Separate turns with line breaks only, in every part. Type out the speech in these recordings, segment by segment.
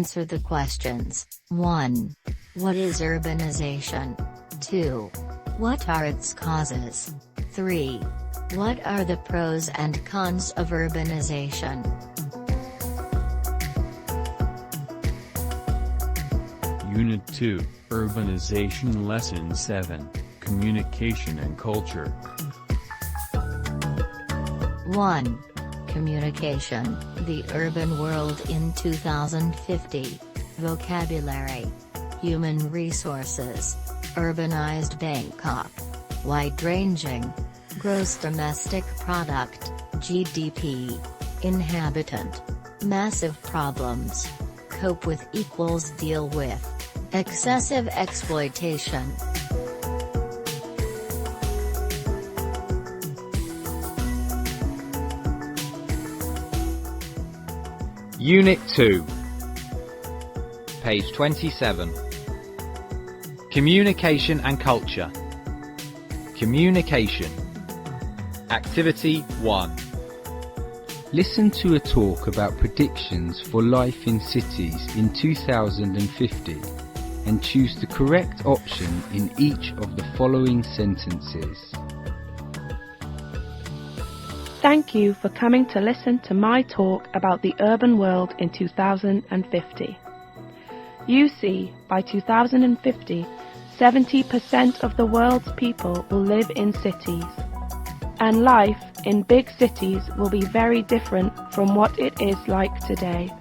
answer the questions. 1. What is urbanization? 2. What are its causes? 3. What are the pros and cons of urbanization?
Unit 2, Urbanization Lesson 7, Communication and Culture.
1. Communication, the urban world in 2050. Vocabulary. Human resources. Urbanized Bangkok. Wide-ranging. Gross domestic product, GDP. Inhabitant. Massive problems. Cope with equals deal with. Excessive exploitation.
Unit 2. Page 27. Communication and Culture. Communication. Activity 1.
Listen to a talk about predictions for life in cities in 2050 and choose the correct option in each of the following sentences.
Thank you for coming to listen to my talk about the urban world in 2050. You see, by 2050, 70% of the world's people will live in cities. And life in big cities will be very different from what it is like today.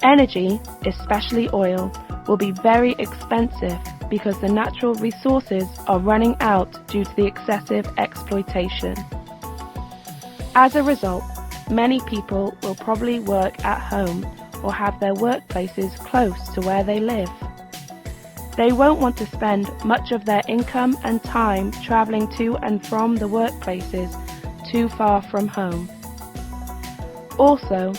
Energy, especially oil, will be very expensive because the natural resources are running out due to the excessive exploitation. As a result, many people will probably work at home or have their workplaces close to where they live. They won't want to spend much of their income and time traveling to and from the workplaces too far from home. Also,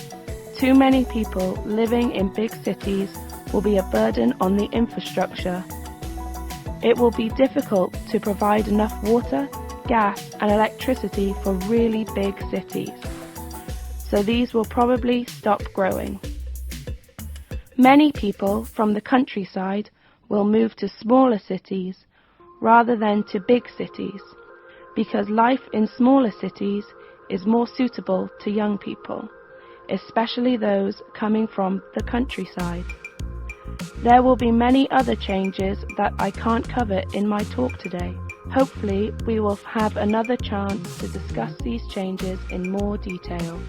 too many people living in big cities will be a burden on the infrastructure. It will be difficult to provide enough water, gas and electricity for really big cities. So these will probably stop growing. Many people from the countryside will move to smaller cities rather than to big cities, because life in smaller cities is more suitable to young people, especially those coming from the countryside. There will be many other changes that I can't cover in my talk today. Hopefully, we will have another chance to discuss these changes in more detail.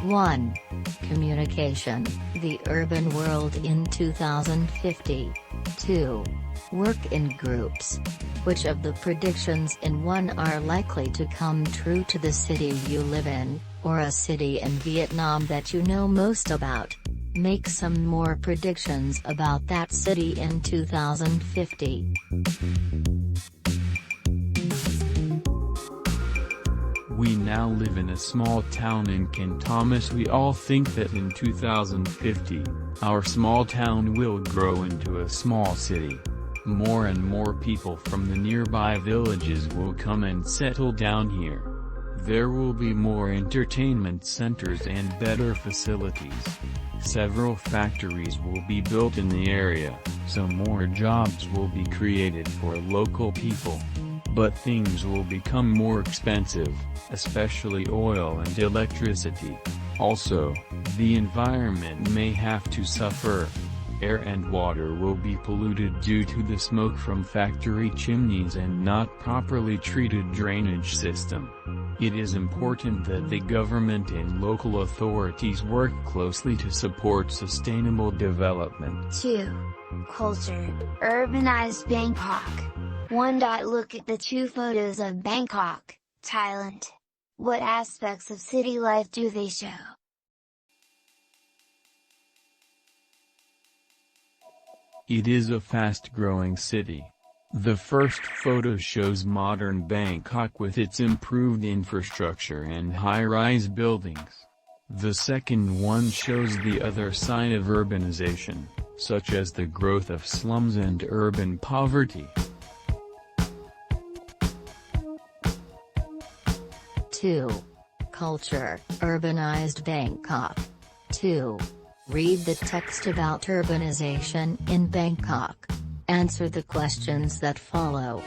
One. Communication, the urban world in 2050. 2. Work in groups. Which of the predictions in one are likely to come true to the city you live in, or a city in Vietnam that you know most about? Make some more predictions about that city in 2050.
We now live in a small town in Kent Thomas. We all think that in 2050, our small town will grow into a small city. More and more people from the nearby villages will come and settle down here. There will be more entertainment centers and better facilities. Several factories will be built in the area, so more jobs will be created for local people. But things will become more expensive, especially oil and electricity. Also, the environment may have to suffer. Air and water will be polluted due to the smoke from factory chimneys and not properly treated drainage system. It is important that the government and local authorities work closely to support sustainable development.
2. Culture, urbanized Bangkok. 1. Look at the two photos of Bangkok, Thailand. What aspects of city life do they show?
It is a fast-growing city. The first photo shows modern Bangkok with its improved infrastructure and high-rise buildings. The second one shows the other side of urbanization, such as the growth of slums and urban poverty.
2. Culture, urbanized Bangkok. 2. Read the text about urbanization in Bangkok. Answer the questions that follow.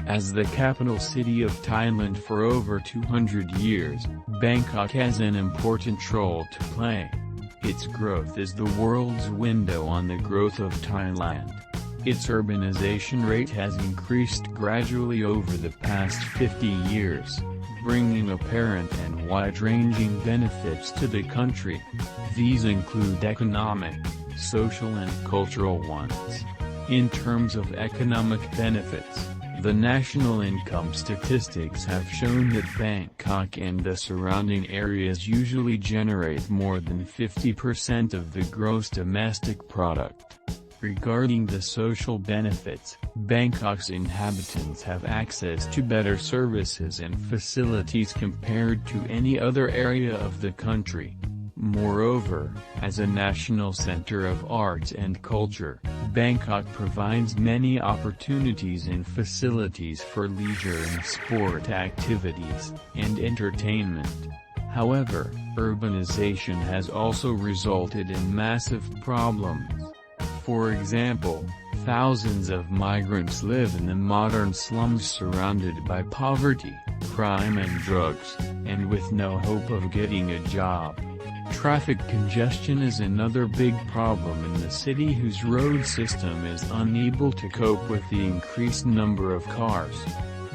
As the capital city of Thailand for over 200 years, Bangkok has an important role to play. Its growth is the world's window on the growth of Thailand. Its urbanization rate has increased gradually over the past 50 years, bringing apparent and wide-ranging benefits to the country. These include economic, social and cultural ones. In terms of economic benefits, the national income statistics have shown that Bangkok and the surrounding areas usually generate more than 50% of the gross domestic product. Regarding the social benefits, Bangkok's inhabitants have access to better services and facilities compared to any other area of the country. Moreover, as a national center of arts and culture, Bangkok provides many opportunities and facilities for leisure and sport activities, and entertainment. However, urbanization has also resulted in massive problems. For example, thousands of migrants live in the modern slums surrounded by poverty, crime and drugs, and with no hope of getting a job. Traffic congestion is another big problem in the city, whose road system is unable to cope with the increased number of cars.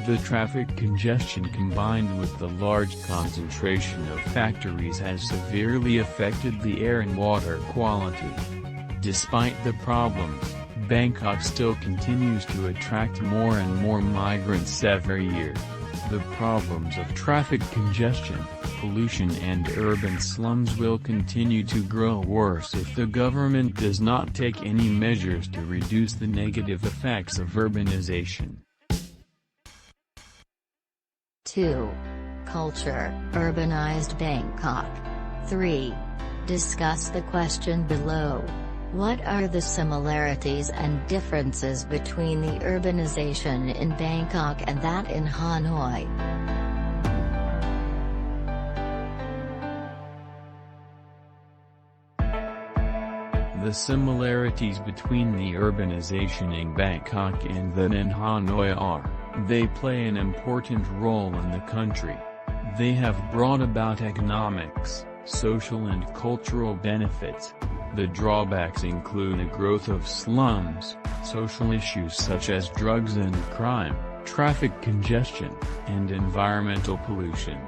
The traffic congestion combined with the large concentration of factories has severely affected the air and water quality. Despite the problems, Bangkok still continues to attract more and more migrants every year. The problems of traffic congestion, pollution and urban slums will continue to grow worse if the government does not take any measures to reduce the negative effects of urbanization.
2. Culture, urbanized Bangkok. 3. Discuss the question below. What are the similarities and differences between the urbanization in Bangkok and that in Hanoi?
The similarities between the urbanization in Bangkok and that in Hanoi are, they play an important role in the country. They have brought about economics, social and cultural benefits. The drawbacks include the growth of slums, social issues such as drugs and crime, traffic congestion, and environmental pollution.